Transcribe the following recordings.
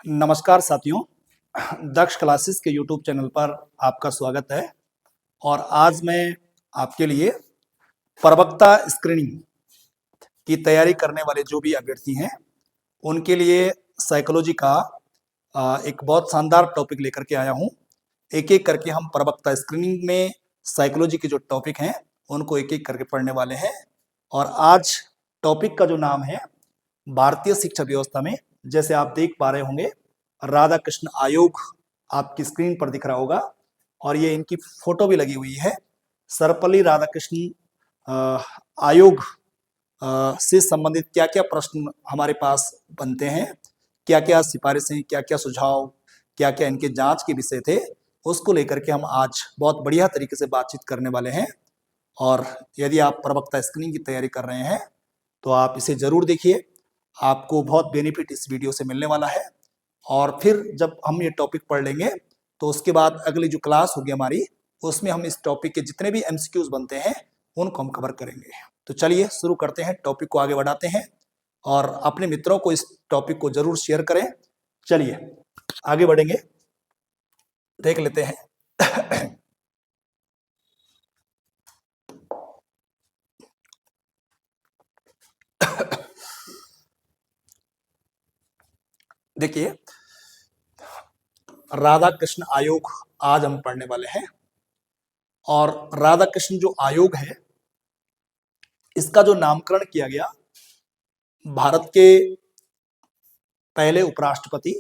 नमस्कार साथियों, दक्ष क्लासेस के यूट्यूब चैनल पर आपका स्वागत है। और आज मैं आपके लिए प्रवक्ता स्क्रीनिंग की तैयारी करने वाले जो भी अभ्यर्थी हैं उनके लिए साइकोलॉजी का एक बहुत शानदार टॉपिक लेकर के आया हूं। एक एक करके हम प्रवक्ता स्क्रीनिंग में साइकोलॉजी के जो टॉपिक हैं उनको एक एक करके पढ़ने वाले हैं। और आज टॉपिक का जो नाम है भारतीय शिक्षा व्यवस्था में, जैसे आप देख पा रहे होंगे राधा कृष्ण आयोग आपकी स्क्रीन पर दिख रहा होगा और ये इनकी फोटो भी लगी हुई है। सर्वपल्ली राधाकृष्ण आयोग से संबंधित क्या क्या प्रश्न हमारे पास बनते हैं, क्या क्या सिफारिशें, क्या क्या सुझाव, क्या क्या इनके जांच के विषय थे, उसको लेकर के हम आज बहुत बढ़िया तरीके से बातचीत करने वाले हैं। और यदि आप प्रवक्ता स्क्रीनिंग की तैयारी कर रहे हैं तो आप इसे जरूर देखिए, आपको बहुत बेनिफिट इस वीडियो से मिलने वाला है। और फिर जब हम ये टॉपिक पढ़ लेंगे तो उसके बाद अगली जो क्लास होगी हमारी उसमें हम इस टॉपिक के जितने भी एमसीक्यूज बनते हैं उनको हम कवर करेंगे। तो चलिए शुरू करते हैं, टॉपिक को आगे बढ़ाते हैं और अपने मित्रों को इस टॉपिक को जरूर शेयर करें। चलिए आगे बढ़ेंगे, देख लेते हैं। देखिए, राधा कृष्ण आयोग आज हम पढ़ने वाले हैं। और राधा कृष्ण जो आयोग है इसका जो नामकरण किया गया भारत के पहले उपराष्ट्रपति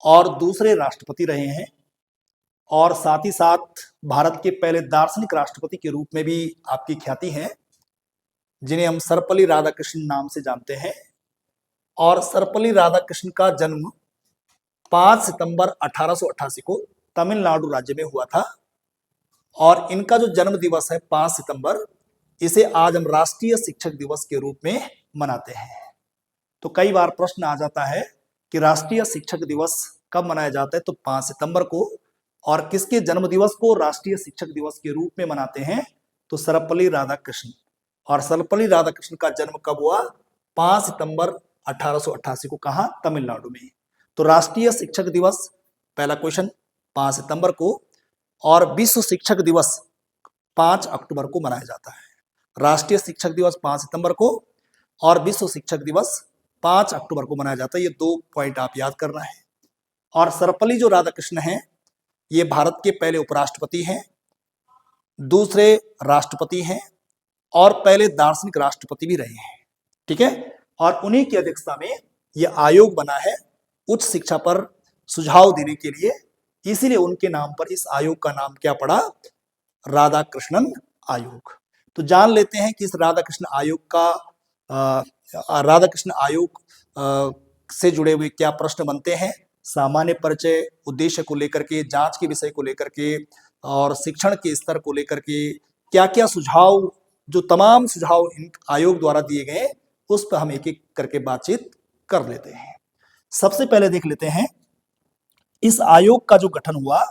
और दूसरे राष्ट्रपति रहे हैं, और साथ ही साथ भारत के पहले दार्शनिक राष्ट्रपति के रूप में भी आपकी ख्याति है, जिन्हें हम सर्वपल्ली राधाकृष्णन नाम से जानते हैं। और सर्वपल्ली राधाकृष्णन का जन्म 5 सितंबर 1888 को तमिलनाडु राज्य में हुआ था। और इनका जो जन्म दिवस है 5 सितंबर, इसे आज हम राष्ट्रीय शिक्षक दिवस के रूप में मनाते हैं। तो कई बार प्रश्न आ जाता है कि राष्ट्रीय शिक्षक दिवस कब मनाया जाता है, तो 5 सितंबर को। और किसके जन्म दिवस को राष्ट्रीय शिक्षक दिवस के रूप में मनाते हैं, तो सर्वपल्ली राधाकृष्णन। और सर्वपल्ली राधाकृष्णन का जन्म कब हुआ, 5 सितंबर 1888 को, कहा, तमिलनाडु में। तो राष्ट्रीय शिक्षक दिवस, पहला क्वेश्चन, 5 सितंबर को। और विश्व शिक्षक दिवस 5 अक्टूबर को मनाया जाता है। राष्ट्रीय शिक्षक दिवस 5 सितंबर को और विश्व शिक्षक दिवस 5 अक्टूबर को मनाया जाता है। ये 2 पॉइंट आप याद करना है। और सर्वपल्ली जो राधाकृष्ण हैं ये भारत के पहले उपराष्ट्रपति हैं, दूसरे राष्ट्रपति हैं और पहले दार्शनिक राष्ट्रपति भी रहे हैं। ठीक है। और उन्हीं की अध्यक्षता में यह आयोग बना है उच्च शिक्षा पर सुझाव देने के लिए। इसीलिए उनके नाम पर इस आयोग का नाम क्या पड़ा, राधाकृष्णन आयोग। तो जान लेते हैं कि इस राधाकृष्ण आयोग का राधाकृष्ण आयोग से जुड़े हुए क्या प्रश्न बनते हैं, सामान्य परिचय, उद्देश्य को लेकर के, जांच के विषय को लेकर के और शिक्षण के स्तर को लेकर के क्या क्या सुझाव, जो तमाम सुझाव इन आयोग द्वारा दिए गए उस पर हम एक एक करके बातचीत कर लेते हैं। सबसे पहले देख लेते हैं इस आयोग का जो गठन हुआ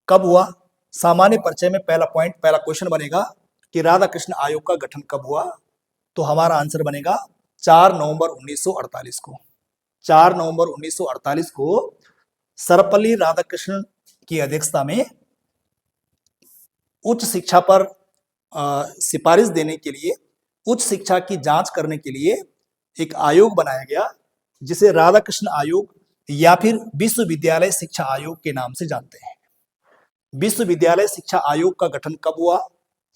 कब हुआ। सामान्य परिचय में पहला पॉइंट, पहला क्वेश्चन बनेगा कि राधाकृष्ण आयोग का गठन कब हुआ, तो हमारा आंसर बनेगा 4 नवंबर 1948 को। 4 नवंबर 1948 को सर्वपल्ली राधाकृष्णन की अध्यक्षता में उच्च शिक्षा पर सिफारिश देने के लिए, उच्च शिक्षा की जांच करने के लिए एक आयोग बनाया गया, जिसे राधाकृष्ण आयोग या फिर विश्वविद्यालय शिक्षा आयोग के नाम से जानते हैं। विश्वविद्यालय शिक्षा आयोग का गठन कब हुआ,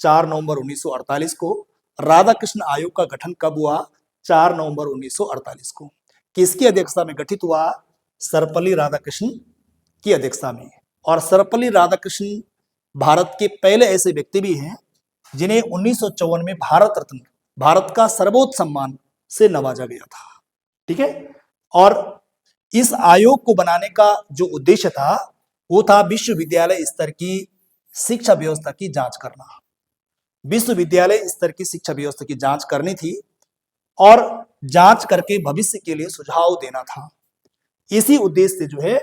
4 नवंबर 1948 को। राधाकृष्ण आयोग का गठन कब हुआ, 4 नवंबर 1948 को। किसकी अध्यक्षता में गठित हुआ, सर्वपल्ली राधाकृष्णन की अध्यक्षता में। और सर्वपल्ली राधाकृष्णन भारत के पहले ऐसे व्यक्ति भी हैं जिन्हें 1954 में भारत रत्न, भारत का सर्वोच्च सम्मान से नवाजा गया था। ठीक है। और इस आयोग को बनाने का जो उद्देश्य था वो था विश्वविद्यालय स्तर की शिक्षा व्यवस्था की जांच करना। विश्वविद्यालय स्तर की शिक्षा व्यवस्था की जांच करनी थी और जांच करके भविष्य के लिए सुझाव देना था। इसी उद्देश्य से जो है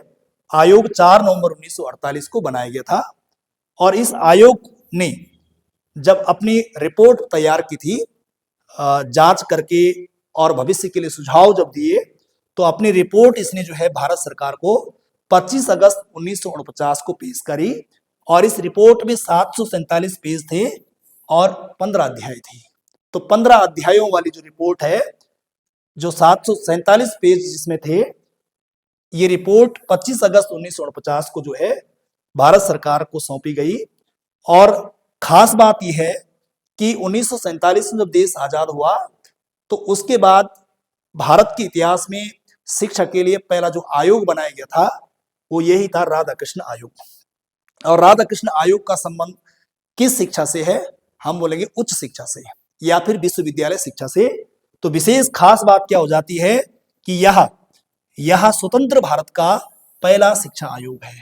आयोग 4 नवंबर 1948 को बनाया गया था। और इस आयोग ने जब अपनी रिपोर्ट तैयार की थी, जांच करके और भविष्य के लिए सुझाव जब दिए, तो अपनी रिपोर्ट इसने जो है भारत सरकार को 25 अगस्त 1949 को पेश करी और इस रिपोर्ट में 747 पेज थे और 15 अध्याय थे। तो 15 अध्यायों वाली जो रिपोर्ट है, जो 747 पेज जिसमें थे, ये रिपोर्ट 25 अगस्त 1949 को जो है भारत सरकार को सौंपी गई। और खास बात यह है कि 1947 में जब देश आजाद हुआ तो उसके बाद भारत के इतिहास में शिक्षा के लिए पहला जो आयोग बनाया गया था वो यही था, राधाकृष्ण आयोग। और राधाकृष्ण आयोग का संबंध किस शिक्षा से है? हम बोलेंगे उच्च शिक्षा से या फिर विश्वविद्यालय शिक्षा से। तो विशेष खास बात क्या हो जाती है कि यह स्वतंत्र भारत का पहला शिक्षा आयोग है।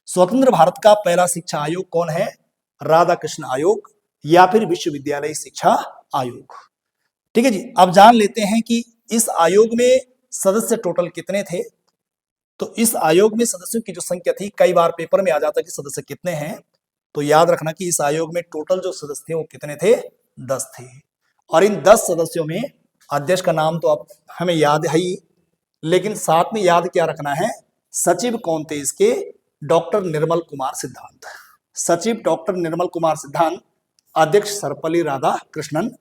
स्वतंत्र भारत का पहला शिक्षा आयोग कौन है? राधाकृष्ण आयोग या फिर विश्वविद्यालय शिक्षा आयोग। ठीक है जी। अब जान लेते हैं कि इस आयोग में सदस्य टोटल कितने थे। तो इस आयोग में सदस्यों की जो संख्या थी, कई बार पेपर में आ जाता है कि सदस्य कितने हैं, तो याद रखना कि इस आयोग में टोटल जो सदस्य थे वो कितने थे? 10 थे। और इन 10 सदस्यों में अध्यक्ष का नाम तो अब हमें याद है ही, लेकिन साथ में याद क्या रखना है, सचिव कौन थे इसके? डॉक्टर निर्मल कुमार सिद्धांत। सचिव डॉक्टर निर्मल कुमार सिद्धांत, अध्यक्ष सर्वपल्ली राधाकृष्णन।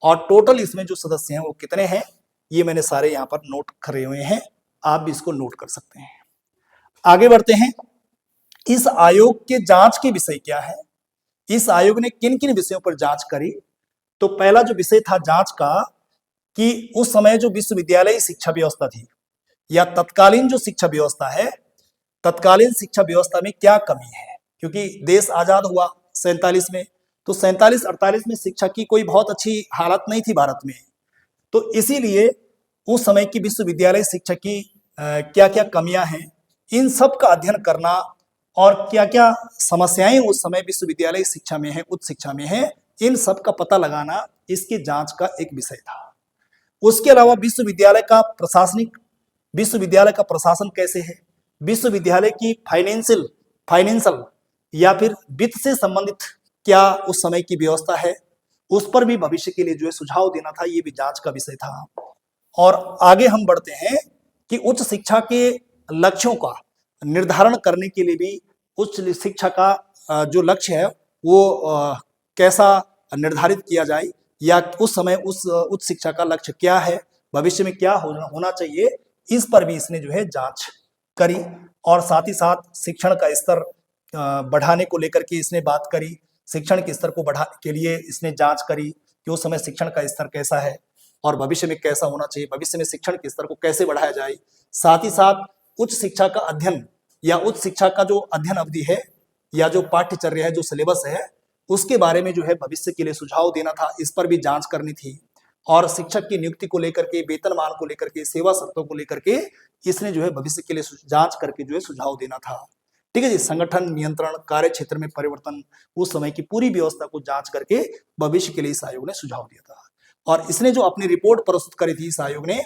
और टोटल इसमें जो सदस्य हैं वो कितने हैं, ये मैंने सारे यहाँ पर नोट करे हुए हैं, आप भी इसको नोट कर सकते हैं। आगे बढ़ते हैं। इस आयोग के जांच के विषय क्या है? इस आयोग ने किन किन विषयों पर जांच करी? तो पहला जो विषय था जांच का कि उस समय जो विश्वविद्यालय शिक्षा व्यवस्था थी या तत्कालीन जो शिक्षा व्यवस्था है, तत्कालीन शिक्षा व्यवस्था में क्या कमी है? क्योंकि देश आजाद हुआ 47 में, तो 47-48 में शिक्षा की कोई बहुत अच्छी हालत नहीं थी भारत में। तो इसीलिए उस समय की विश्वविद्यालय शिक्षा की क्या क्या कमियां हैं, इन सब का अध्ययन करना और क्या क्या समस्याएं उस समय विश्वविद्यालय शिक्षा में है, उच्च शिक्षा में है, इन सब का पता लगाना इसकी जांच का एक विषय था। उसके अलावा विश्वविद्यालय का प्रशासन कैसे है, विश्वविद्यालय की फाइनेंशियल या फिर वित्त से संबंधित क्या उस समय की व्यवस्था है, उस पर भी भविष्य के लिए जो है सुझाव देना था, ये भी जांच का विषय था। और आगे हम बढ़ते हैं कि उच्च शिक्षा के लक्ष्यों का निर्धारण करने के लिए भी उच्च शिक्षा का जो लक्ष्य है वो कैसा निर्धारित किया जाए, या उस समय उस उच्च शिक्षा का लक्ष्य क्या है, भविष्य में क्या होना चाहिए, इस पर भी इसने जो है जांच करी। और साथ ही साथ शिक्षण का स्तर बढ़ाने को लेकर के इसने बात करी। शिक्षण के स्तर को बढ़ाने के लिए इसने जांच करी कि उस समय शिक्षण का स्तर कैसा है और भविष्य में कैसा होना चाहिए, भविष्य में शिक्षण के स्तर को कैसे बढ़ाया जाए। साथ ही साथ उच्च शिक्षा का अध्ययन या उच्च शिक्षा का जो अध्ययन अवधि है या जो पाठ्यचर्या है, जो सिलेबस है, उसके बारे में जो है भविष्य के लिए सुझाव देना था, इस पर भी जांच करनी थी। और शिक्षक की नियुक्ति को लेकर के, वेतनमान को लेकर के, सेवा शर्तों को लेकर के इसने जो है भविष्य के लिए जांच करके जो है सुझाव देना था। ठीक है जी। संगठन, नियंत्रण, कार्य क्षेत्र में परिवर्तन, उस समय की पूरी व्यवस्था को जांच करके भविष्य के लिए इस आयोग ने सुझाव दिया था। और इसने जो अपनी रिपोर्ट प्रस्तुत करी थी, इस आयोग ने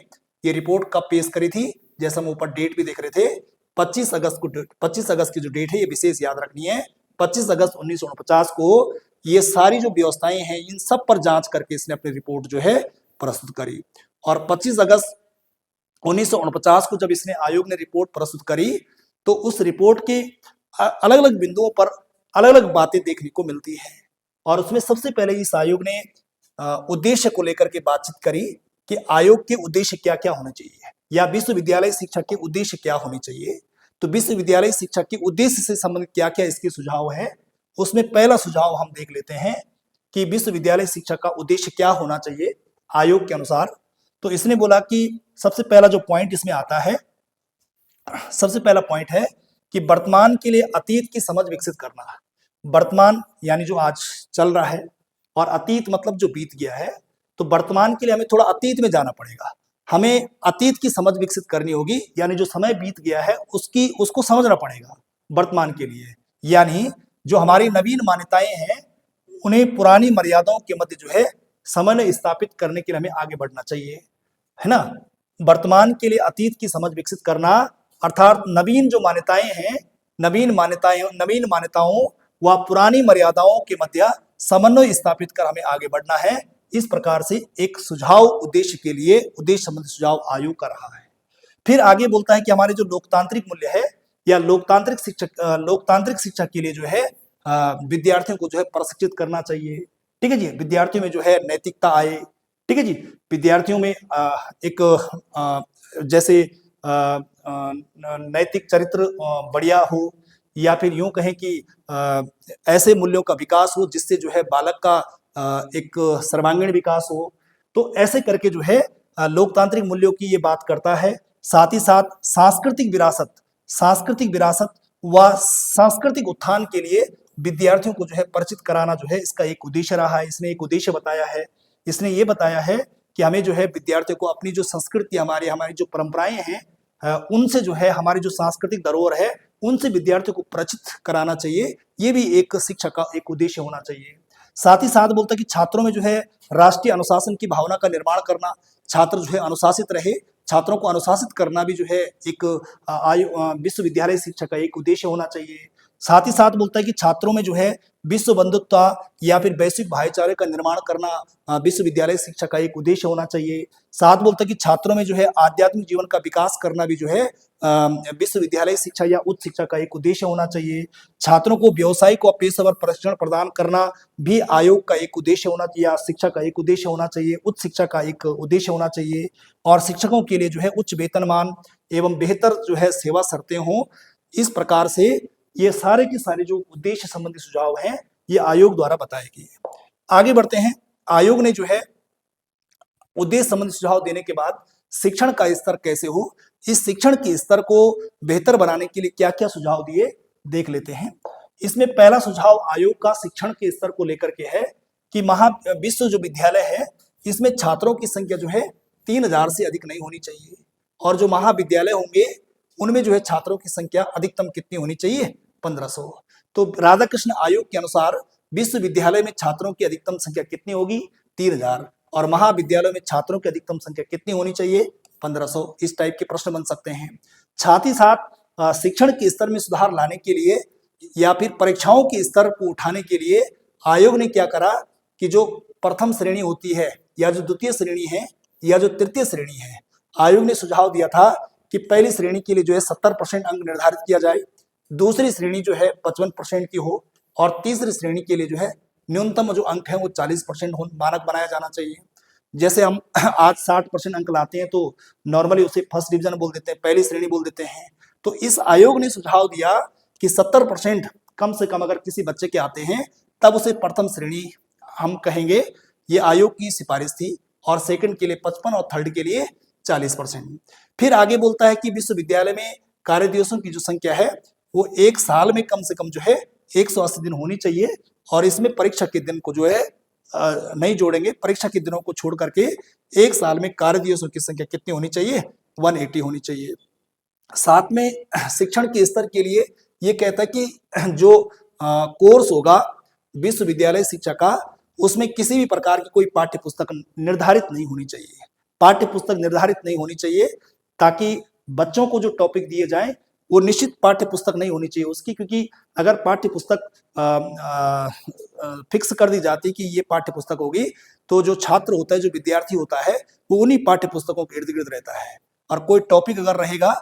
ये रिपोर्ट कब पेश करी थी, जैसे हम ऊपर डेट भी देख रहे थे, 25 अगस्त की जो डेट है ये विशेष याद रखनी है। 25 अगस्त 1949 को ये सारी जो व्यवस्थाएं हैं इन सब पर जांच करके इसने अपनी रिपोर्ट जो है प्रस्तुत करी। और 25 अगस्त 1949 को जब इसने आयोग ने रिपोर्ट प्रस्तुत करी तो उस रिपोर्ट के अलग अलग बिंदुओं पर अलग अलग बातें देखने को मिलती है। और उसमें सबसे पहले इस आयोग ने उद्देश्य को लेकर के बातचीत करी कि आयोग के उद्देश्य क्या क्या होने चाहिए या विश्वविद्यालय शिक्षा के उद्देश्य क्या होने चाहिए। तो विश्वविद्यालय शिक्षा के उद्देश्य से संबंधित क्या क्या इसके सुझाव है, उसमें पहला सुझाव हम देख लेते हैं कि विश्वविद्यालय शिक्षा का उद्देश्य क्या होना चाहिए आयोग के अनुसार। तो इसने बोला कि सबसे पहला जो पॉइंट इसमें आता है, सबसे पहला पॉइंट है कि वर्तमान के लिए अतीत की समझ विकसित करना। वर्तमान यानी जो आज चल रहा है और अतीत मतलब जो बीत गया है, तो वर्तमान के लिए हमें थोड़ा अतीत में जाना पड़ेगा, हमें अतीत की समझ विकसित करनी होगी, यानी जो समय बीत गया है उसको समझना पड़ेगा वर्तमान के लिए। यानी जो हमारी नवीन मान्यताएं हैं उन्हें पुरानी मर्यादाओं के मध्य जो है समन्वय स्थापित करने के लिए हमें आगे बढ़ना चाहिए, है ना। वर्तमान के लिए अतीत की समझ विकसित करना अर्थात नवीन जो मान्यताएं हैं, नवीन मान्यताओं व पुरानी मर्यादाओं के मध्य समन्वय स्थापित कर हमें आगे बढ़ना है। इस प्रकार से एक सुझाव उद्देश्य के लिए, उद्देश्य संबंधी सुझाव आयोग कर रहा है। फिर आगे बोलता है कि हमारे जो लोकतांत्रिक मूल्य है या लोकतांत्रिक शिक्षा के लिए जो है विद्यार्थियों को जो है प्रशिक्षित करना चाहिए। ठीक है जी, विद्यार्थियों में जो है नैतिकता आए। ठीक है जी, विद्यार्थियों में एक जैसे नैतिक चरित्र बढ़िया हो, या फिर यूं कहें कि ऐसे मूल्यों का विकास हो जिससे जो है बालक का एक सर्वांगीण विकास हो। तो ऐसे करके जो है लोकतांत्रिक मूल्यों की ये बात करता है। साथ ही साथ सांस्कृतिक विरासत व सांस्कृतिक उत्थान के लिए विद्यार्थियों को जो है परिचित कराना जो है इसका एक उद्देश्य रहा है। इसने एक उद्देश्य बताया है। इसने ये बताया है कि हमें जो है विद्यार्थियों को अपनी जो संस्कृति, हमारी जो परंपराएं हैं, उनसे जो है हमारी जो सांस्कृतिक धरोहर है उनसे विद्यार्थियों को परिचित कराना चाहिए। ये भी एक शिक्षा का एक उद्देश्य होना चाहिए। साथ ही साथ बोलता है कि छात्रों में जो है राष्ट्रीय अनुशासन की भावना का निर्माण करना, छात्र जो है अनुशासित रहे, छात्रों को अनुशासित करना भी जो है एक विश्वविद्यालय शिक्षा का एक उद्देश्य होना चाहिए। साथ ही साथ बोलता है कि छात्रों में जो है विश्व बंधुत्व या फिर वैश्विक भाईचारे का निर्माण करना विश्वविद्यालय शिक्षा का एक उद्देश्य होना चाहिए। साथ बोलता है कि छात्रों में जो है आध्यात्मिक जीवन का विकास करना भी जो है विश्वविद्यालय शिक्षा या उच्च शिक्षा का एक उद्देश्य होना चाहिए। छात्रों को व्यावसायिक व पेशेवर प्रशिक्षण प्रदान करना भी आयोग का एक उद्देश्य होना चाहिए, शिक्षा का एक उद्देश्य होना चाहिए, उच्च शिक्षा का एक उद्देश्य होना चाहिए। और शिक्षकों के लिए जो है उच्च वेतनमान एवं बेहतर जो है सेवा शर्तें हों। इस प्रकार से ये सारे के सारे जो उद्देश्य संबंधी सुझाव हैं ये आयोग द्वारा बताए गए। आगे बढ़ते हैं। आयोग ने जो है उद्देश्य संबंधी सुझाव देने के बाद शिक्षण का स्तर कैसे हो, इस शिक्षण के स्तर को बेहतर बनाने के लिए क्या क्या सुझाव दिए देख लेते हैं। इसमें पहला सुझाव आयोग का शिक्षण के स्तर को लेकर के है कि विश्व जो विद्यालय है इसमें छात्रों की संख्या जो है 3000 से अधिक नहीं होनी चाहिए, और जो महाविद्यालय होंगे उनमें जो है छात्रों की संख्या अधिकतम कितनी होनी चाहिए, 1500। तो राधाकृष्ण आयोग के अनुसार विश्वविद्यालय में छात्रों की अधिकतम संख्या कितनी होगी, 3000, और महाविद्यालय में छात्रों की अधिकतम संख्या कितनी होनी चाहिए, 1500। इस टाइप के प्रश्न बन सकते हैं। साथ ही साथ शिक्षण के स्तर में सुधार लाने के लिए या फिर परीक्षाओं के स्तर को उठाने के लिए आयोग ने क्या करा कि जो प्रथम श्रेणी होती है या जो द्वितीय श्रेणी है या जो तृतीय श्रेणी है, आयोग ने सुझाव दिया था कि पहली श्रेणी के लिए जो है 70% अंक निर्धारित किया जाए, दूसरी श्रेणी जो है 55% की हो, और तीसरी श्रेणी के लिए जो है न्यूनतम जो अंक है वो 40% मानक बनाया जाना चाहिए। जैसे हम आज 60% अंक लाते हैं तो नॉर्मली उसे फर्स्ट डिवीजन बोल देते हैं, पहली श्रेणी बोल देते हैं। तो इस आयोग ने सुझाव दिया कि 70% कम से कम अगर किसी बच्चे के आते हैं तब उसे प्रथम श्रेणी हम कहेंगे। ये आयोग की सिफारिश थी, और सेकंड के लिए 55 और थर्ड के लिए 40%। फिर आगे बोलता है कि विश्वविद्यालय में कार्य दिवसों की जो संख्या है वो एक साल में कम से कम जो है 180 दिन होनी चाहिए, और इसमें परीक्षा के दिन को जो है नहीं जोड़ेंगे। परीक्षा के दिनों को छोड़ करके एक साल में कार्य दिवसों की संख्या कितनी होनी चाहिए, 180 होनी चाहिए। साथ में शिक्षण के स्तर के लिए ये कहता है कि जो कोर्स होगा विश्वविद्यालय शिक्षा का, उसमें किसी भी प्रकार की कोई पाठ्य पुस्तक निर्धारित नहीं होनी चाहिए, पाठ्य पुस्तक निर्धारित नहीं होनी चाहिए, ताकि बच्चों को जो टॉपिक दिए जाएं वो निश्चित पाठ्य पुस्तक नहीं होनी चाहिए उसकी, क्योंकि अगर पाठ्य पुस्तक फिक्स कर दी जाती कि ये पाठ्य पुस्तक होगी तो जो छात्र होता है, जो विद्यार्थी होता है, वो उन्हीं पाठ्य पुस्तकों के इर्द गिर्द रहता है। और कोई टॉपिक अगर रहेगा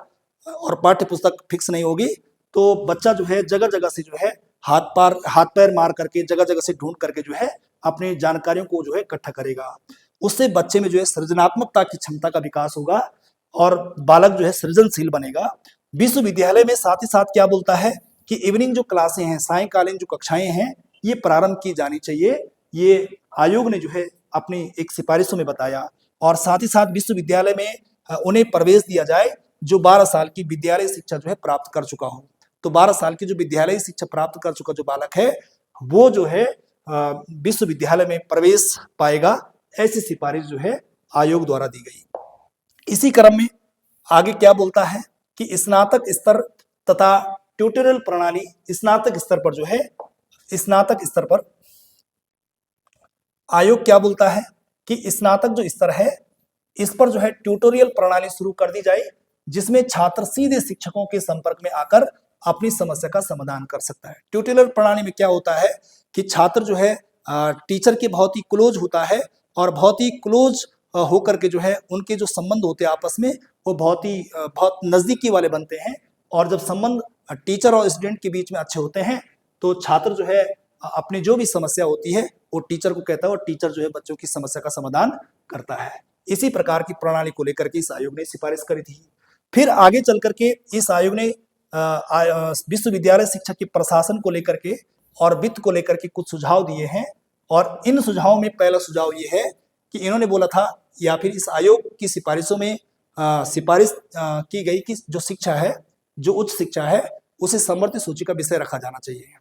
और पाठ्य पुस्तक फिक्स नहीं होगी तो बच्चा जो है जगह जगह से जो है हाथ पैर मार करके जगह जगह से ढूंढ करके जो है अपनी जानकारियों को जो है इकट्ठा करेगा। उससे बच्चे में जो है सृजनात्मकता की क्षमता का विकास होगा और बालक जो है सृजनशील बनेगा। विश्वविद्यालय में साथ ही साथ क्या बोलता है कि इवनिंग जो क्लासें हैं, सायंकालीन जो कक्षाएं हैं, ये प्रारंभ की जानी चाहिए। ये आयोग ने जो है अपनी एक सिफारिशों में बताया। और साथ ही साथ विश्वविद्यालय में उन्हें प्रवेश दिया जाए जो 12 साल की विद्यालय शिक्षा जो है प्राप्त कर चुका हो। तो 12 साल की जो विद्यालय शिक्षा प्राप्त कर चुका जो बालक है वो जो है विश्वविद्यालय में प्रवेश पाएगा। ऐसी सिफारिश जो है आयोग द्वारा दी गई। इसी क्रम में आगे क्या बोलता है कि स्नातक स्तर तथा ट्यूटोरियल प्रणाली, स्नातक स्तर पर जो है, स्नातक स्तर पर आयोग क्या बोलता है कि स्नातक जो स्तर है इस पर जो है ट्यूटोरियल प्रणाली शुरू कर दी जाए, जिसमें छात्र सीधे शिक्षकों के संपर्क में आकर अपनी समस्या का समाधान कर सकता है। ट्यूटोरियल प्रणाली में क्या होता है कि छात्र जो है टीचर के बहुत ही क्लोज होता है और बहुत ही क्लोज होकर के जो है उनके जो संबंध होते हैं आपस में वो बहुत नजदीकी वाले बनते हैं। और जब संबंध टीचर और स्टूडेंट के बीच में अच्छे होते हैं तो छात्र जो है अपनी जो भी समस्या होती है वो टीचर को कहता है और टीचर जो है बच्चों की समस्या का समाधान करता है। इसी प्रकार की प्रणाली को लेकर के इस आयोग ने सिफारिश करी थी। फिर आगे चल करके इस आयोग ने विश्वविद्यालय शिक्षा के प्रशासन को लेकर के और वित्त को लेकर के कुछ सुझाव दिए हैं। और इन सुझावों में पहला सुझाव ये है कि इन्होंने बोला था या फिर इस आयोग की सिफारिशों में सिफारिश की गई कि जो शिक्षा है, जो उच्च शिक्षा है, उसे समवर्ती सूची का विषय रखा जाना चाहिए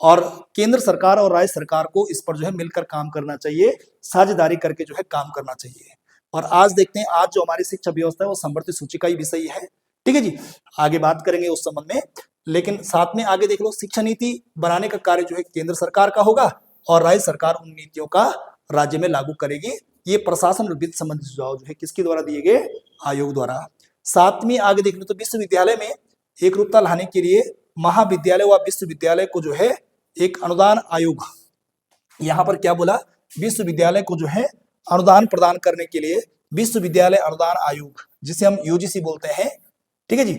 और केंद्र सरकार और राज्य सरकार को इस पर जो है मिलकर काम करना चाहिए, साझेदारी करके जो है काम करना चाहिए। और आज देखते हैं, आज जो हमारी शिक्षा व्यवस्था है वो समवर्ती सूची का ही विषय है। ठीक है जी, आगे बात करेंगे उस संबंध में, लेकिन साथ में आगे देख लो, शिक्षा नीति बनाने का कार्य जो है केंद्र सरकार का होगा और राज्य सरकार उन नीतियों का राज्य में लागू करेगी। ये प्रशासन और वित्त संबंधी सुझाव जो है किसके द्वारा दिए गए? आयोग द्वारा। साथ में आगे देख लो तो विश्वविद्यालय में एक रूपता लाने के लिए महाविद्यालय व विश्वविद्यालय को जो है एक अनुदान आयोग, यहाँ पर क्या बोला, विश्वविद्यालय को जो है अनुदान प्रदान करने के लिए विश्वविद्यालय अनुदान आयोग, जिसे हम यूजीसी बोलते हैं, ठीक है जी,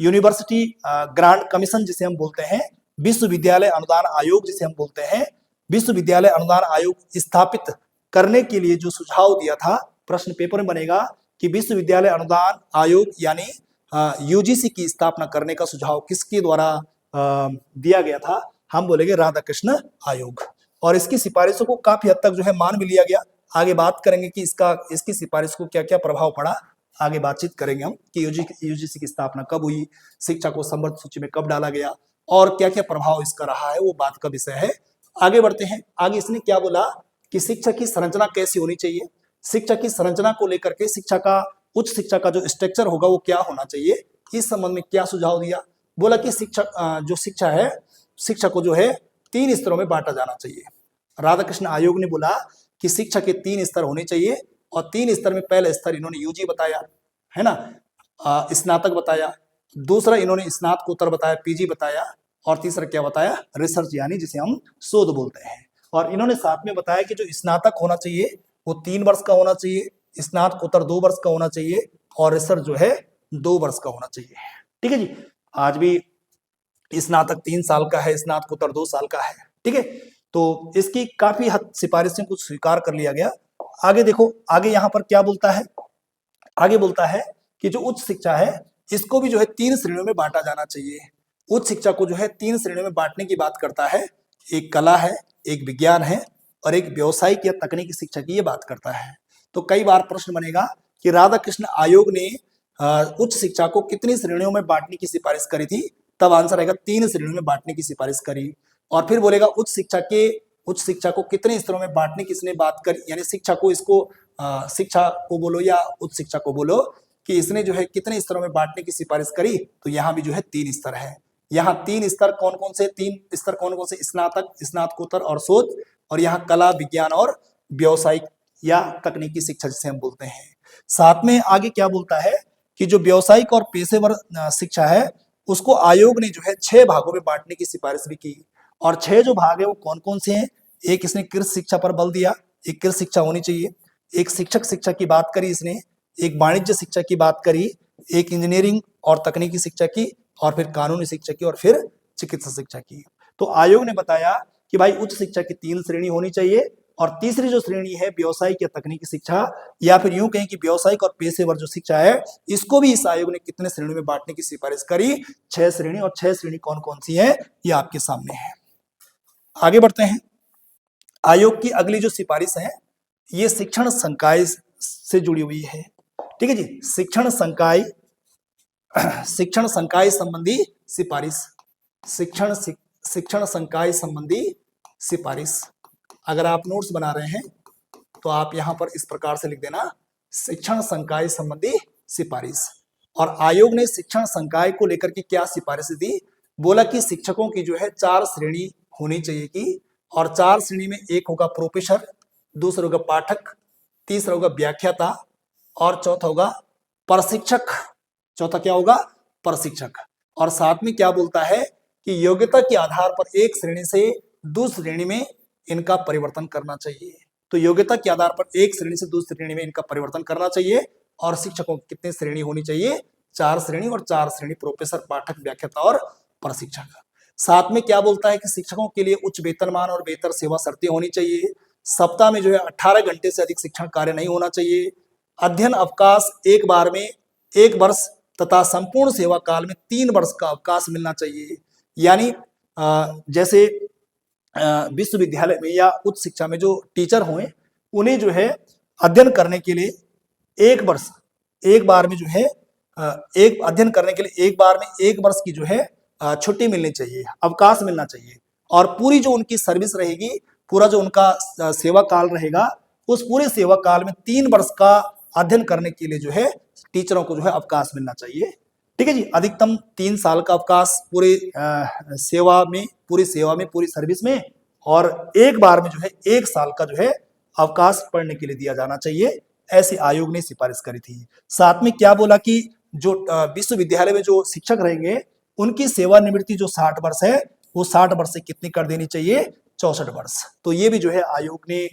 यूनिवर्सिटी ग्रांट कमीशन जिसे हम बोलते हैं, विश्वविद्यालय अनुदान आयोग जिसे हम बोलते हैं, विश्वविद्यालय अनुदान आयोग स्थापित करने के लिए जो सुझाव दिया था, प्रश्न पेपर में बनेगा कि विश्वविद्यालय अनुदान आयोग यानी यूजीसी की स्थापना करने का सुझाव किसके द्वारा दिया गया था? हम बोलेंगे राधाकृष्ण आयोग। और इसकी सिफारिशों को काफी हद तक जो है मान भी लिया गया। आगे बात करेंगे कि इसकी सिफारिश को क्या क्या प्रभाव पड़ा, आगे बातचीत करेंगे हम कि यूजीसी की स्थापना कब हुई, शिक्षा को समवर्ती सूची में कब डाला गया और क्या क्या प्रभाव इसका रहा है, वो बात का विषय है। आगे बढ़ते हैं। आगे इसने क्या बोला कि शिक्षा की संरचना कैसी होनी चाहिए, शिक्षा की संरचना को लेकर के शिक्षा का, उच्च शिक्षा का जो स्ट्रक्चर होगा वो क्या होना चाहिए, इस संबंध में क्या सुझाव दिया। बोला कि जो शिक्षा है, शिक्षा को जो है 3 स्तरों में बांटा जाना चाहिए। राधाकृष्ण आयोग ने बोला कि शिक्षा के 3 स्तर होने चाहिए और 3 स्तर में पहला स्तर इन्होंने यूजी बताया है ना, स्नातक बताया, दूसरा इन्होंने स्नातकोत्तर बताया, पीजी बताया, और तीसरा क्या बताया, रिसर्च यानी जिसे हम शोध बोलते हैं। और इन्होंने साथ में बताया कि जो स्नातक होना चाहिए वो 3 वर्ष का होना चाहिए, स्नातकोत्तर 2 वर्ष का होना चाहिए और रिसर्च जो है 2 वर्ष का होना चाहिए। ठीक है जी, आज भी स्नातक 3 साल का है, स्नातकोत्तर 2 साल का है। ठीक है, तो इसकी काफी हद सिफारिशें कुछ स्वीकार कर लिया गया। आगे देखो, आगे यहाँ पर क्या बोलता है, आगे बोलता है कि जो उच्च शिक्षा है इसको भी जो है 3 श्रेणियों में बांटा जाना चाहिए। उच्च शिक्षा को जो है 3 श्रेणियों में बांटने की बात करता है, एक कला है, एक विज्ञान है और एक व्यावसायिक या तकनीकी शिक्षा की ये बात करता है। तो कई बार प्रश्न बनेगा कि राधाकृष्ण आयोग ने उच्च शिक्षा को कितनी श्रेणियों में बांटने की सिफारिश करी थी, तब आंसर आएगा 3 श्रेणियों में बांटने की सिफारिश करी। और फिर बोलेगा उच्च शिक्षा को कितने स्तरों में बांटने की इसने बात करी, यानी शिक्षा को बोलो या उच्च शिक्षा को बोलो कि इसने जो है कितने स्तरों में बांटने की सिफारिश करी, तो यहाँ भी जो है 3 स्तर है। यहाँ 3 स्तर कौन कौन से, 3 स्तर कौन कौन से, स्नातक, स्नातकोत्तर और शोध, और यहाँ कला, विज्ञान और व्यावसायिक या तकनीकी शिक्षा जिसे हम बोलते हैं। साथ में आगे क्या बोलता है कि जो व्यावसायिक और पेशेवर शिक्षा है उसको आयोग ने जो है 6 भागों में बांटने की सिफारिश भी की। और 6 जो भाग है वो कौन कौन से हैं, एक इसने कृषि शिक्षा पर बल दिया, एक कृषि शिक्षा होनी चाहिए, एक शिक्षक शिक्षा की बात करी इसने, एक वाणिज्य शिक्षा की बात करी, एक इंजीनियरिंग और तकनीकी शिक्षा की, और फिर कानूनी शिक्षा की, और फिर चिकित्सा शिक्षा की। तो आयोग ने बताया कि भाई उच्च शिक्षा की 3 श्रेणी होनी चाहिए और तीसरी जो श्रेणी है व्यावसायिक या तकनीकी शिक्षा, या फिर यूं कहें कि व्यावसायिक और पेशेवर जो शिक्षा है, इसको भी इस आयोग ने कितने श्रेणी में बांटने की सिफारिश करी, 6 श्रेणी। और 6 श्रेणी कौन कौन सी है ये आपके सामने है। आगे बढ़ते हैं। आयोग की अगली जो सिफारिश है ये शिक्षण संकाय से जुड़ी हुई है। ठीक है जी, शिक्षण संकाय संबंधी सिफारिश, शिक्षण संकाय संबंधी सिफारिश। अगर आप नोट्स बना रहे हैं तो आप यहां पर इस प्रकार से लिख देना, शिक्षण संकाय संबंधी सिफारिश। और आयोग ने शिक्षण संकाय को लेकर के क्या सिफारिश दी, बोला कि शिक्षकों की जो है 4 श्रेणी होनी चाहिए की, और 4 श्रेणी में एक होगा प्रोफेसर, दूसरा होगा पाठक, तीसरा होगा व्याख्याता और चौथा होगा प्रशिक्षक। चौथा क्या होगा, प्रशिक्षक। और साथ में क्या बोलता है कि योग्यता के आधार पर एक श्रेणी से दूसरी श्रेणी में इनका परिवर्तन करना चाहिए। तो योग्यता के आधार पर एक श्रेणी से दूसरी श्रेणी में इनका परिवर्तन करना चाहिए। और शिक्षकों की कितनी श्रेणी होनी चाहिए? 4 श्रेणी, और 4 श्रेणी प्रोफेसर, पाठक, व्याख्याता और प्रशिक्षक। साथ में क्या बोलता है कि शिक्षकों के लिए उच्च वेतनमान और बेहतर सेवा शर्तें होनी चाहिए। सप्ताह में जो है 18 घंटे से अधिक शिक्षण कार्य नहीं होना चाहिए। अध्ययन अवकाश एक बार में 1 वर्ष तथा संपूर्ण सेवा काल में 3 वर्ष का अवकाश मिलना चाहिए। यानी जैसे विश्वविद्यालय में या उच्च शिक्षा में जो टीचर हुए उन्हें जो है अध्ययन करने के लिए 1 वर्ष, एक बार में जो है एक अध्ययन करने के लिए एक बार में 1 वर्ष की जो है छुट्टी मिलनी चाहिए, अवकाश मिलना चाहिए। और पूरी जो उनकी सर्विस रहेगी, पूरा जो उनका सेवा काल रहेगा, उस पूरे सेवा काल में 3 वर्ष का अध्ययन करने के लिए जो है टीचरों को जो है अवकाश मिलना चाहिए। ठीक है जी, अधिकतम 3 साल का अवकाश पूरे सेवा में, पूरी सर्विस में, और एक बार में जो है 1 साल का जो है अवकाश पढ़ने के लिए दिया जाना चाहिए। ऐसे आयोग ने सिफारिश करी थी। साथ में क्या बोला कि जो विश्वविद्यालय में जो शिक्षक रहेंगे उनकी सेवानिवृत्ति जो 60 वर्ष है, वो 60 वर्ष से कितनी कर देनी चाहिए? 64 वर्ष। तो ये भी जो है आयोग ने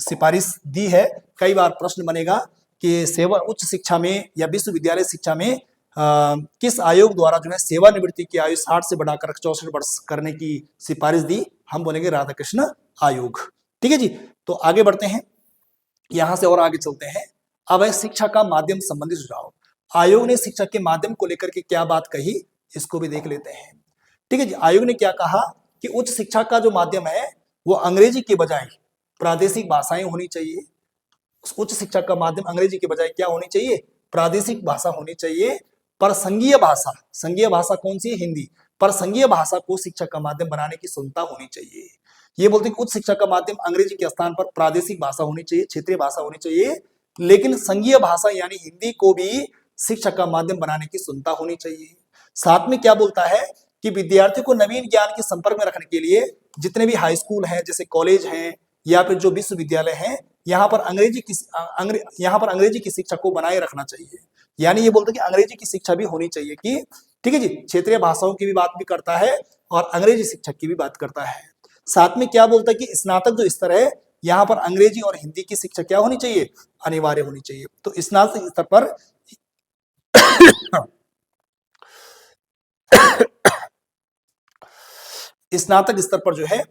सिफारिश दी है। कई बार प्रश्न बनेगा कि सेवा उच्च शिक्षा में या विश्वविद्यालय शिक्षा में किस आयोग द्वारा जो है सेवानिवृत्ति की आयु 60 से बढ़ाकर 64 वर्ष करने की सिफारिश दी? हम बोलेंगे राधाकृष्ण आयोग। ठीक है जी, तो आगे बढ़ते हैं, यहां से और आगे चलते हैं। अब है शिक्षा का माध्यम संबंधी सुझाव। आयोग ने शिक्षा के माध्यम को लेकर के क्या बात कही, इसको भी देख लेते हैं। ठीक है जी, आयोग ने क्या कहा कि उच्च शिक्षा का जो माध्यम है वो अंग्रेजी के बजाय प्रादेशिक भाषाएं होनी चाहिए। उच्च शिक्षा का माध्यम अंग्रेजी के बजाय क्या होनी चाहिए? प्रादेशिक भाषा होनी चाहिए। पर संघीय भाषा कौन सी है? हिंदी। पर संघीय भाषा को शिक्षा का माध्यम बनाने की क्षमता होनी चाहिए। ये बोलते हैं कि उच्च शिक्षा का माध्यम अंग्रेजी के स्थान पर प्रादेशिक भाषा होनी चाहिए, क्षेत्रीय भाषा होनी चाहिए, लेकिन संघीय भाषा यानी हिंदी को भी शिक्षा का माध्यम बनाने की क्षमता होनी चाहिए। साथ में क्या बोलता है कि विद्यार्थियों को नवीन ज्ञान के संपर्क में रखने के लिए जितने भी हाई स्कूल हैं, जैसे कॉलेज हैं या फिर जो विश्वविद्यालय हैं, यहाँ पर अंग्रेजी की शिक्षा को बनाए रखना चाहिए। यानी ये बोलते हैं कि अंग्रेजी की शिक्षा भी होनी चाहिए कि ठीक है जी, क्षेत्रीय भाषाओं की भी बात भी करता है और अंग्रेजी शिक्षक की भी बात करता है। साथ में क्या बोलता है कि स्नातक जो स्तर है, यहाँ पर अंग्रेजी और हिंदी की शिक्षा क्या होनी चाहिए? अनिवार्य होनी चाहिए। तो स्नातक स्तर पर स्नातक स्तर पर जो है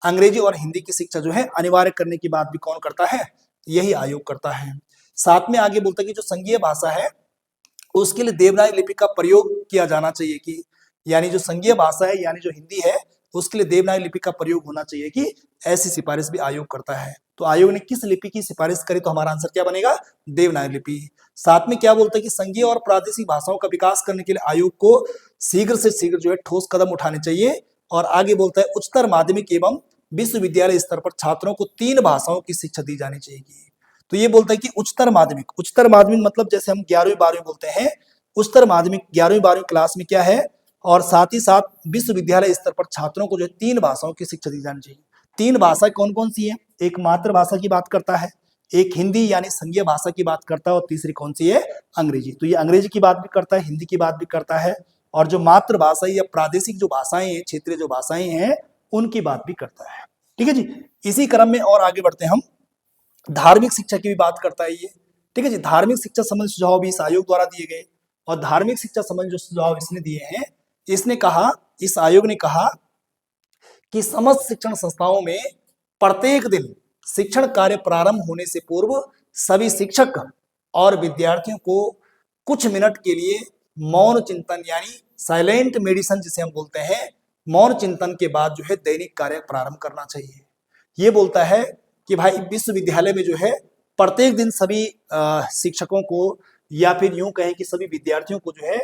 अंग्रेजी और हिंदी की शिक्षा जो है अनिवार्य करने की बात भी कौन करता है? यही आयोग करता है। साथ में आगे बोलता है कि जो संघीय भाषा है उसके लिए देवनागरी लिपि का प्रयोग किया जाना चाहिए कि यानी जो संघीय भाषा है यानी जो हिंदी है उसके लिए देवनागरी लिपि का प्रयोग होना चाहिए कि ऐसी सिफारिश भी आयोग करता है। तो आयोग ने किस लिपि की सिफारिश करी? तो हमारा आंसर क्या बनेगा? देवनागरी लिपि। साथ में क्या बोलता है कि संघीय और प्रादेशिक भाषाओं का विकास करने के लिए आयोग को शीघ्र से शीघ्र जो है ठोस कदम उठाने चाहिए। और आगे बोलता है उच्चतर माध्यमिक एवं विश्वविद्यालय स्तर पर छात्रों को 3 भाषाओं की शिक्षा दी जानी चाहिए। तो ये बोलता है कि उच्चतर माध्यमिक मतलब जैसे हम 11वीं 12वीं बोलते हैं, उच्चतर माध्यमिक 11वीं 12वीं क्लास में क्या है, और साथ ही साथ विश्वविद्यालय स्तर पर छात्रों को जो 3 भाषाओं की शिक्षा दी जानी चाहिए। 3 भाषा कौन कौन सी है? एक मातृभाषा की बात करता है, एक हिंदी यानी संघीय भाषा की बात करता है, और तीसरी कौन सी है? अंग्रेजी। तो ये अंग्रेजी की बात भी करता है, हिंदी की बात भी करता है, और जो मातृभाषा या प्रादेशिक जो भाषाएं हैं, क्षेत्रीय जो भाषाएं हैं, उनकी बात भी करता है। ठीक है जी, इसी क्रम में और आगे बढ़ते हैं हम। धार्मिक शिक्षा की भी बात करता है ये। ठीक है जी, धार्मिक शिक्षा संबंधी सुझाव भी इस आयोग द्वारा दिए गए। और धार्मिक शिक्षा संबंधी जो सुझाव इसने दिए हैं, इसने कहा, इस आयोग ने कहा कि समस्त शिक्षण संस्थाओं में प्रत्येक दिन शिक्षण कार्य प्रारंभ होने से पूर्व सभी शिक्षक और विद्यार्थियों को कुछ मिनट के लिए मौन चिंतन यानी साइलेंट मेडिटेशन जिसे हम बोलते हैं, मौन चिंतन के बाद जो है दैनिक कार्य प्रारंभ करना चाहिए। ये बोलता है कि भाई विश्वविद्यालय में जो है प्रत्येक दिन सभी शिक्षकों को या फिर यूं कहें कि सभी विद्यार्थियों को जो है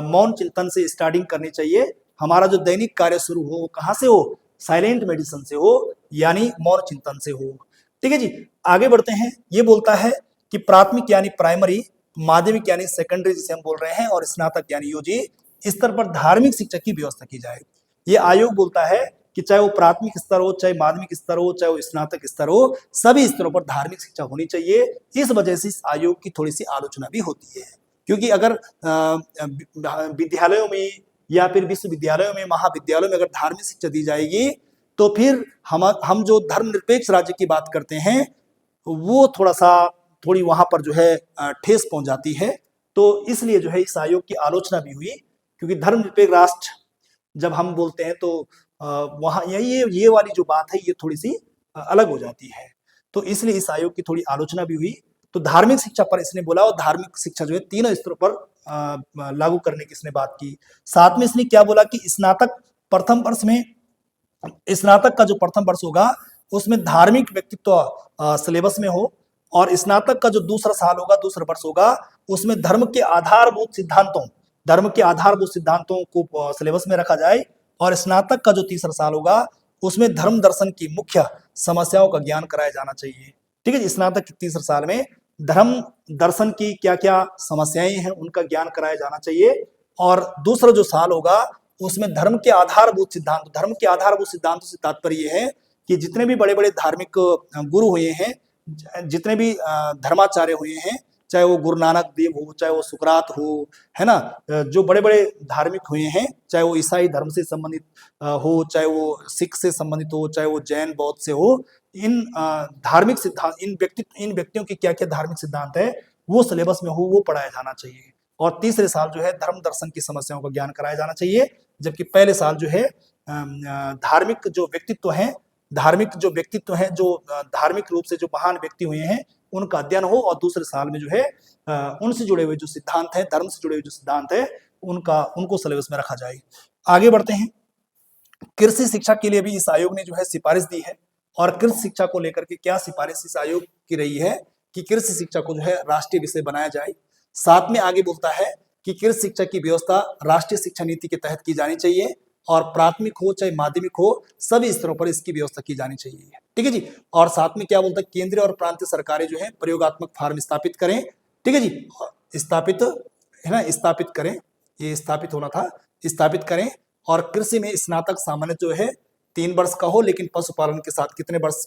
मौन चिंतन से स्टार्टिंग करनी चाहिए। हमारा जो दैनिक कार्य शुरू हो वो कहाँ से हो? साइलेंट मेडिटेशन से हो, यानी मौन चिंतन से हो। ठीक है जी, आगे बढ़ते हैं। ये बोलता है कि प्राथमिक यानी प्राइमरी, माध्यमिक यानी सेकेंडरी जिसे हम बोल रहे हैं, और स्नातक यानी यूजी स्तर पर धार्मिक शिक्षा की व्यवस्था की जाए। ये आयोग बोलता है कि चाहे वो प्राथमिक स्तर हो, चाहे माध्यमिक स्तर हो, चाहे वो स्नातक स्तर हो, सभी स्तरों पर धार्मिक शिक्षा होनी चाहिए। इस वजह से इस आयोग की थोड़ी सी आलोचना भी होती है, क्योंकि अगर विद्यालयों में या फिर विश्वविद्यालयों में, महाविद्यालयों में अगर धार्मिक शिक्षा दी जाएगी तो फिर हम जो धर्मनिरपेक्ष राज्य की बात करते हैं वो थोड़ी वहां पर जो है ठेस पहुंच जाती है। तो इसलिए जो है इस आयोग की आलोचना भी हुई, क्योंकि धर्मनिरपेक्ष राष्ट्र जब हम बोलते हैं तो वहां ये वाली जो बात है ये थोड़ी सी अलग हो जाती है। तो इसलिए इस आयोग की थोड़ी आलोचना भी हुई। तो धार्मिक शिक्षा पर इसने बोला, और धार्मिक शिक्षा जो है तीनों स्तरों पर लागू करने की इसने बात की। साथ में इसने क्या बोला कि स्नातक प्रथम वर्ष में, स्नातक का जो प्रथम वर्ष होगा उसमें धार्मिक व्यक्तित्व सिलेबस में हो, और स्नातक का जो दूसरा साल होगा, दूसरा वर्ष होगा, उसमें धर्म के आधारभूत सिद्धांतों को सिलेबस में रखा जाए, और स्नातक का जो तीसरा साल होगा उसमें धर्म दर्शन की मुख्य समस्याओं का ज्ञान कराया जाना चाहिए। ठीक है, स्नातक के तीसरे साल में धर्म दर्शन की क्या क्या समस्याएं हैं उनका ज्ञान कराया जाना चाहिए, और दूसरा जो साल होगा उसमें धर्म के आधारभूत सिद्धांतों से तात्पर्य यह है कि जितने भी बड़े बड़े धार्मिक गुरु हुए हैं, जितने भी धर्माचार्य हुए हैं, चाहे वो गुरु नानक देव हो, चाहे वो सुकरात हो, है ना, जो बड़े बड़े धार्मिक हुए हैं, चाहे वो ईसाई धर्म से संबंधित हो, चाहे वो सिख से संबंधित हो, चाहे वो जैन बौद्ध से हो, इन धार्मिक सिद्धांत, इन व्यक्तियों के क्या क्या धार्मिक सिद्धांत है वो सिलेबस में हो, वो पढ़ाया जाना चाहिए। और तीसरे साल जो है धर्म दर्शन की समस्याओं का ज्ञान कराया जाना चाहिए, जबकि पहले साल जो है धार्मिक जो व्यक्तित्व हैं, जो धार्मिक रूप से जो महान व्यक्ति हुए हैं उनका अध्ययन हो, और दूसरे साल में जो है उनसे जुड़े हुए जो सिद्धांत हैं, धर्म से जुड़े हुए जो सिद्धांत है उनको सिलेबस में रखा जाए। आगे बढ़ते हैं। कृषि शिक्षा के लिए भी इस आयोग ने जो है सिफारिश दी है, और कृषि शिक्षा को लेकर के क्या सिफारिश इस आयोग की रही है कि कृषि शिक्षा को जो है राष्ट्रीय विषय बनाया जाए। साथ में आगे बोलता है कि कृषि शिक्षा की व्यवस्था राष्ट्रीय शिक्षा नीति के तहत की जानी चाहिए, और प्राथमिक हो चाहे माध्यमिक हो, सभी स्तरों पर इसकी व्यवस्था की जानी चाहिए। ठीक है जी। और साथ में क्या बोलता है, केंद्रीय और प्रांतीय सरकारें जो है प्रयोगात्मक फार्म स्थापित करें। ठीक है जी, स्थापित है ना, स्थापित करें, ये स्थापित होना था, स्थापित करें। और कृषि में स्नातक सामान्य जो है 3 वर्ष का हो, लेकिन पशुपालन के साथ कितने वर्ष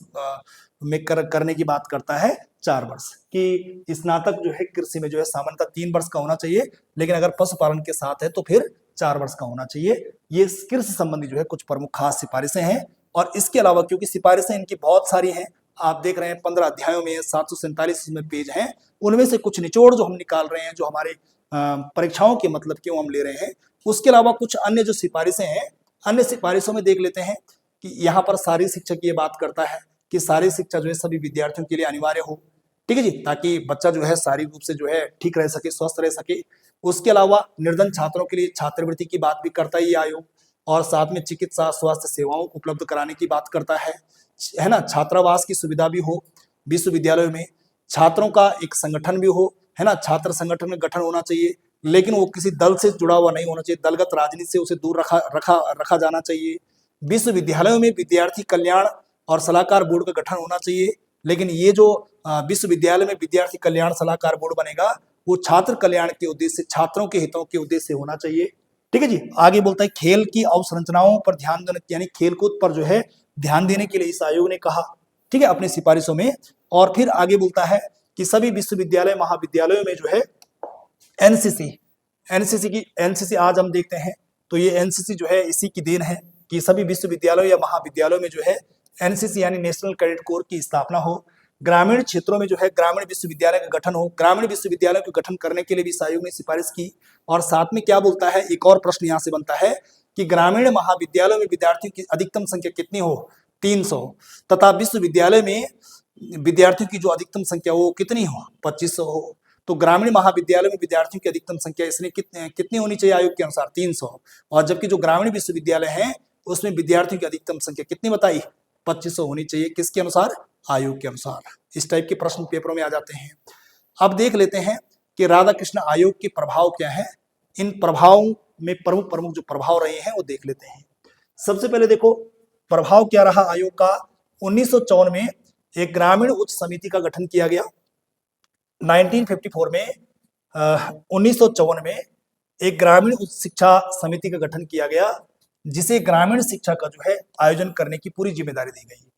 में करने की बात करता है, 4 वर्ष की। स्नातक जो है कृषि में जो है सामान्यतः 3 वर्ष का होना चाहिए, लेकिन अगर पशुपालन के साथ है तो फिर 4 वर्ष का होना चाहिए। ये कृषि संबंधी जो है कुछ प्रमुख खास सिफारिशें हैं। और इसके अलावा क्योंकि सिफारिशें इनकी बहुत सारी हैं, आप देख रहे हैं 15 अध्यायों में 747 इसमें पेज हैं, उनमें से कुछ निचोड़ जो हम निकाल रहे हैं, जो हमारे परीक्षाओं के मतलब क्यों हम ले रहे हैं। उसके अलावा कुछ अन्य जो सिफारिशें हैं, अन्य सिफारिशों में देख लेते हैं कि यहाँ पर शारीरिक शिक्षा की ये बात करता है कि शारीरिक शिक्षा जो है सभी विद्यार्थियों के लिए अनिवार्य हो। ठीक है जी, ताकि बच्चा जो है शारीरिक रूप से जो है ठीक रह सके, स्वस्थ रह सके। उसके अलावा निर्धन छात्रों के लिए छात्रवृत्ति की बात भी करता है ये आयोग, और साथ में चिकित्सा स्वास्थ्य सेवाओं को उपलब्ध कराने की बात करता है ना। छात्रावास की सुविधा भी हो विश्वविद्यालयों में, छात्रों का एक संगठन भी हो, है ना, छात्र संगठन में गठन होना चाहिए, लेकिन वो किसी दल से जुड़ा हुआ नहीं होना चाहिए, दलगत राजनीति से उसे दूर रखा जाना चाहिए। विश्वविद्यालयों में विद्यार्थी कल्याण और सलाहकार बोर्ड का गठन होना चाहिए, लेकिन ये जो विश्वविद्यालय में विद्यार्थी कल्याण सलाहकार बोर्ड बनेगा वो छात्र कल्याण के उद्देश्य से, छात्रों के हितों के उद्देश्य से होना चाहिए। ठीक है जी। आगे बोलता है खेल की अवसंरचनाओं पर ध्यान देने, यानी खेलकूद पर जो है ध्यान देने के लिए इस आयोग ने कहा। ठीक है, अपनी सिफारिशों में। और फिर आगे बोलता है कि सभी विश्वविद्यालय महाविद्यालयों में जो है एनसीसी आज हम देखते हैं तो ये एनसीसी जो है इसी की देन है कि सभी विश्वविद्यालयों या महाविद्यालयों में जो है एनसीसी यानी नेशनल कैडेट कोर की स्थापना हो। ग्रामीण क्षेत्रों में जो है ग्रामीण विश्वविद्यालय का गठन हो। ग्रामीण विश्वविद्यालय को गठन करने के लिए भी इस आयोग ने सिफारिश की। और साथ में क्या बोलता है, एक और प्रश्न यहाँ से बनता है कि ग्रामीण महाविद्यालयों में विद्यार्थियों की अधिकतम संख्या कितनी हो, 300, तथा विश्वविद्यालय में विद्यार्थियों की जो अधिकतम संख्या हो कितनी हो, 2500 हो। तो ग्रामीण महाविद्यालय में विद्यार्थियों की अधिकतम संख्या इसने कितनी होनी चाहिए आयोग के अनुसार, 300। और जबकि जो ग्रामीण विश्वविद्यालय हैं उसमें विद्यार्थियों की अधिकतम संख्या कितनी बताई, 2500 होनी चाहिए। किसके अनुसार, आयोग के अनुसार। इस टाइप के प्रश्न पेपरों में आ जाते हैं। अब देख लेते हैं कि राधाकृष्ण आयोग के प्रभाव क्या है। इन प्रभावों में प्रमुख जो प्रभाव रहे हैं वो देख लेते हैं। सबसे पहले देखो प्रभाव क्या रहा आयोग का। 1954 में एक ग्रामीण उच्च समिति का गठन किया गया। 1954 में 1954 में एक ग्रामीण उच्च शिक्षा समिति का गठन किया गया, जिसे ग्रामीण शिक्षा का जो है आयोजन करने की पूरी जिम्मेदारी दी गई।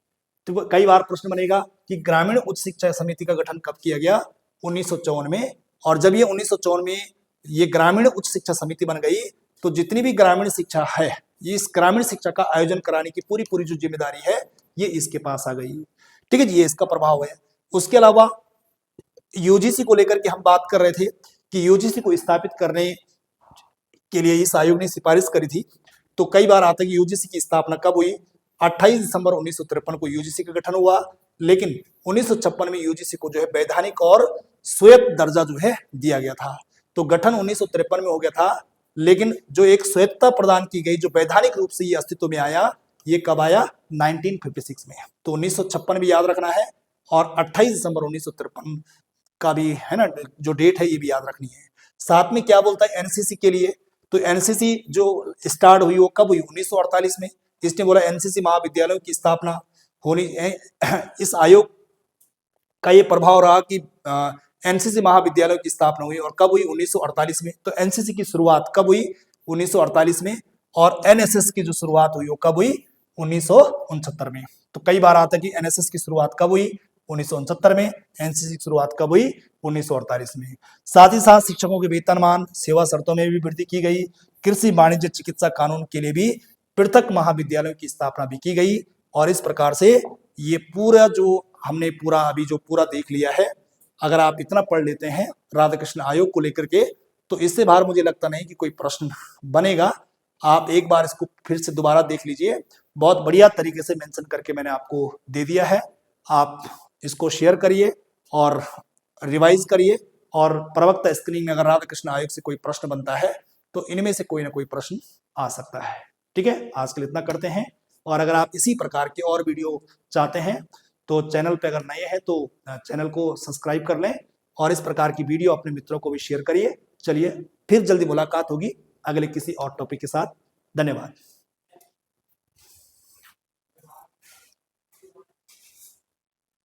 तो कई बार प्रश्न बनेगा कि ग्रामीण उच्च शिक्षा समिति का गठन कब किया गया, 1954 में। और जब ये 1954 में ये ग्रामीण उच्च शिक्षा समिति बन गई तो जितनी भी ग्रामीण शिक्षा है ये इस ग्रामीण शिक्षा का आयोजन कराने की पूरी पूरी जो जिम्मेदारी है ये इसके पास आ गई। ठीक है जी, ये इसका प्रभाव है। उसके अलावा यूजीसी को लेकर के हम बात कर रहे थे कि यूजीसी को स्थापित करने के लिए इस आयोग ने सिफारिश करी थी। तो कई बार आता है कि यूजीसी की स्थापना कब हुई, 28 दिसंबर 1953 को यूजीसी का गठन हुआ, लेकिन 1956 में यूजीसी को जो है वैधानिक और स्वायत्त दर्जा जो है दिया गया था। तो गठन 1953 में हो गया था, लेकिन जो एक स्वायत्तता प्रदान की गई, जो वैधानिक रूप से ये अस्तित्व में आया, ये कब आया, 1956 में। तो 1956 भी याद रखना है और 28 दिसंबर 1953 का भी है ना, जो डेट है ये भी याद रखनी है। साथ में क्या बोलता है एनसीसी के लिए, तो एनसीसी जो स्टार्ट हुई वो कब हुई, 1948 में। इसने बोला एनसीसी महाविद्यालयों की स्थापना होनी है। इस आयोग का ये प्रभाव रहा कि एनसीसी महाविद्यालयों की स्थापना हुई और कब हुई, 1948 में। तो एनसीसी की शुरुआत कब हुई, 1948 में। और एनएसएस की जो शुरुआत हुई वो कब हुई, 1969 में। तो कई बार आता है कि एनएसएस की शुरुआत कब हुई, 1969 में। एनसीसी की शुरुआत कब हुई, 1948 में। साथ ही साथ शिक्षकों के वेतनमान, सेवा शर्तों में भी वृद्धि की गई। कृषि, वाणिज्य, चिकित्सा, कानून के लिए भी पृथक महाविद्यालयों की स्थापना भी की गई। और इस प्रकार से ये पूरा जो हमने पूरा अभी जो पूरा देख लिया है, अगर आप इतना पढ़ लेते हैं राधाकृष्ण आयोग को लेकर के, तो इससे बाहर मुझे लगता नहीं कि कोई प्रश्न बनेगा। आप एक बार इसको फिर से दोबारा देख लीजिए, बहुत बढ़िया तरीके से मेंशन करके मैंने आपको दे दिया है। आप इसको शेयर करिए और रिवाइज करिए, और प्रवक्ता स्क्रीनिंग में अगर राधाकृष्ण आयोग से कोई प्रश्न बनता है तो इनमें से कोई ना कोई प्रश्न आ सकता है। ठीक है, आज के लिए इतना करते हैं। और अगर आप इसी प्रकार के और वीडियो चाहते हैं तो चैनल पे अगर नए हैं तो चैनल को सब्सक्राइब कर लें, और इस प्रकार की वीडियो अपने मित्रों को भी शेयर करिए। चलिए फिर जल्दी मुलाकात होगी अगले किसी और टॉपिक के साथ। धन्यवाद।